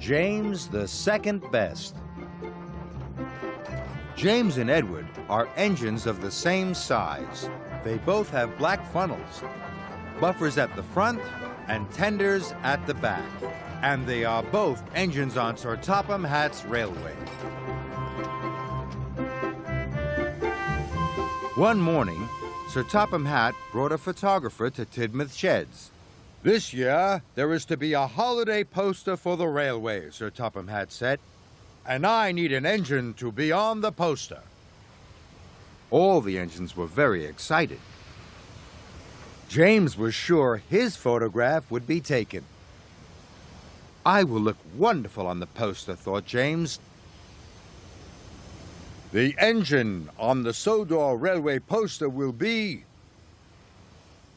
James the second best. James and Edward are engines of the same size. They both have black funnels, buffers at the front and tenders at the back. And they are both engines on Sir Topham Hatt's railway. One morning, Sir Topham Hatt brought a photographer to Tidmouth Sheds. "This year, there is to be a holiday poster for the railway," Sir Topham Hatt said, "and I need an engine to be on the poster." All the engines were very excited. James was sure his photograph would be taken. "I will look wonderful on the poster," thought James. "The engine on the Sodor Railway poster will be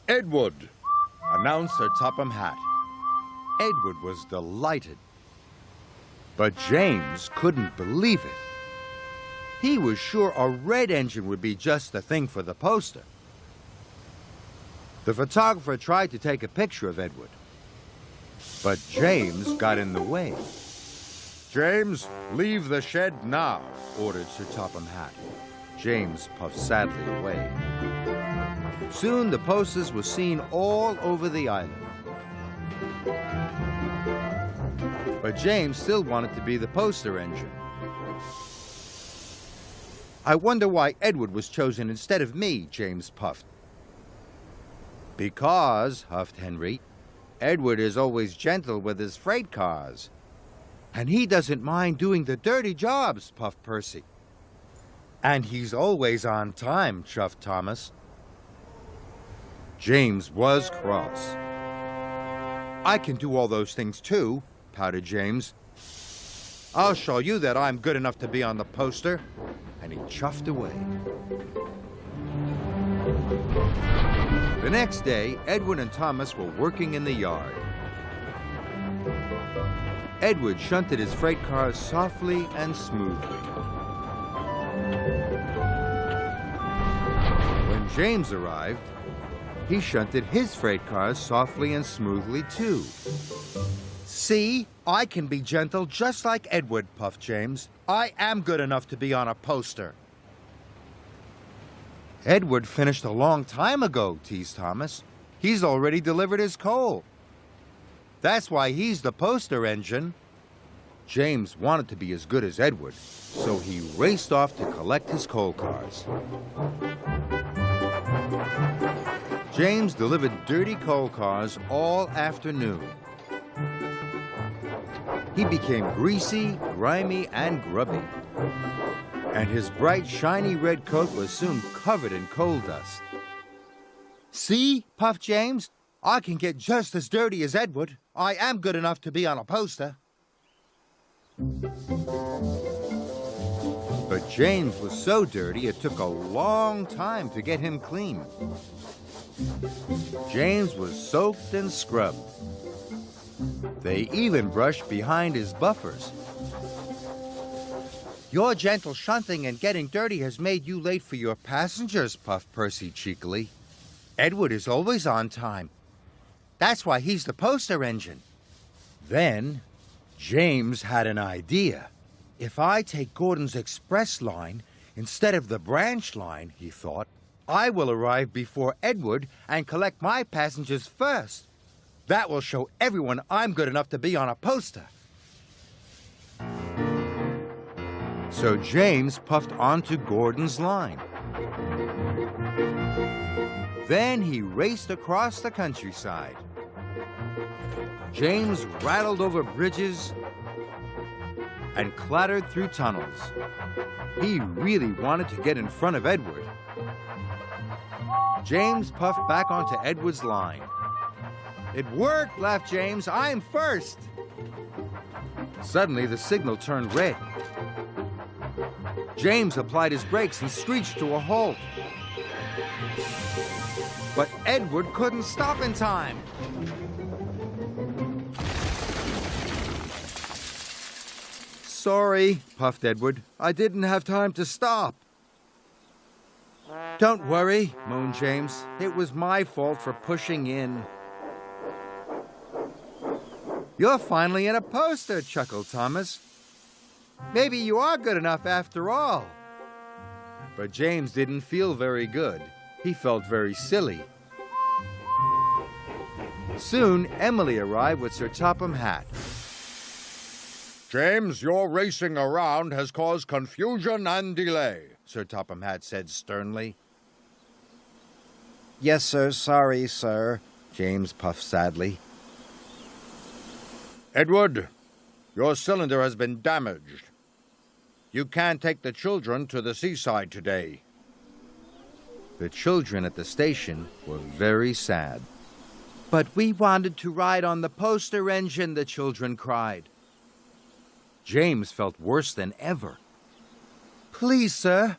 Edward," announced Sir Topham Hatt. Edward was delighted. But James couldn't believe it. He was sure a red engine would be just the thing for the poster. The photographer tried to take a picture of Edward, but James got in the way. "James, leave the shed now," ordered Sir Topham Hatt. James puffed sadly away. Soon the posters were seen all over the island. But James still wanted to be the poster engine. "I wonder why Edward was chosen instead of me," James puffed. "Because," huffed Henry, "Edward is always gentle with his freight cars. And he doesn't mind doing the dirty jobs," puffed Percy. "And he's always on time," chuffed Thomas. James was cross. "I can do all those things too," pouted James. "I'll show you that I'm good enough to be on the poster." And he chuffed away. The next day, Edward and Thomas were working in the yard. Edward shunted his freight cars softly and smoothly. When James arrived, he shunted his freight cars softly and smoothly too. "See, I can be gentle just like Edward," puffed James. "I am good enough to be on a poster." "Edward finished a long time ago," teased Thomas. "He's already delivered his coal. That's why he's the poster engine." James wanted to be as good as Edward, so he raced off to collect his coal cars. James delivered dirty coal cars all afternoon. He became greasy, grimy, and grubby. And his bright, shiny red coat was soon covered in coal dust. "See," puffed James, "I can get just as dirty as Edward. I am good enough to be on a poster." But James was so dirty it took a long time to get him clean. James was soaked and scrubbed. They even brushed behind his buffers. "Your gentle shunting and getting dirty has made you late for your passengers," puffed Percy cheekily. "Edward is always on time. That's why he's the poster engine." Then James had an idea. "If I take Gordon's express line instead of the branch line," he thought, "I will arrive before Edward and collect my passengers first. That will show everyone I'm good enough to be on a poster." So James puffed onto Gordon's line. Then he raced across the countryside. James rattled over bridges and clattered through tunnels. He really wanted to get in front of Edward. James puffed back onto Edward's line. "It worked," laughed James. "I'm first." Suddenly, the signal turned red. James applied his brakes and screeched to a halt. But Edward couldn't stop in time. "Sorry," puffed Edward. "I didn't have time to stop." "Don't worry," moaned James. "It was my fault for pushing in." You're finally in a poster, chuckled Thomas. Maybe you are good enough after all. But James didn't feel very good. He felt very silly. Soon, Emily arrived with Sir Topham Hatt. James, your racing around has caused confusion and delay, Sir Topham Hatt said sternly. Yes, sir. Sorry, sir. James puffed sadly. Edward, your cylinder has been damaged. You can't take the children to the seaside today. The children at the station were very sad. But we wanted to ride on the poster engine, the children cried. James felt worse than ever. Please, sir,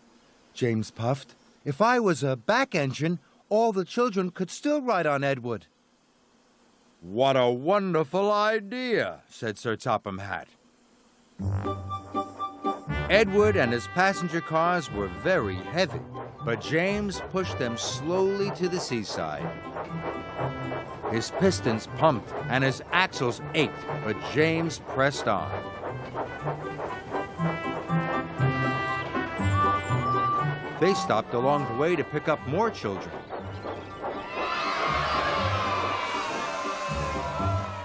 James puffed. If I was a back engine, all the children could still ride on Edward. What a wonderful idea, said Sir Topham Hatt. Edward and his passenger cars were very heavy, but James pushed them slowly to the seaside. His pistons pumped and his axles ached, but James pressed on. They stopped along the way to pick up more children.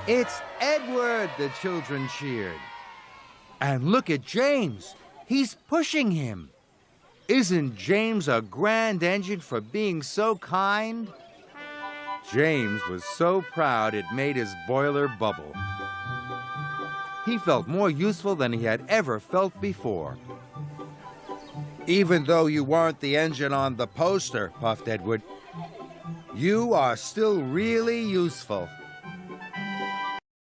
It's Edward, the children cheered. And look at James. He's pushing him. Isn't James a grand engine for being so kind? James was so proud it made his boiler bubble. He felt more useful than he had ever felt before. Even though you weren't the engine on the poster, puffed Edward, you are still really useful.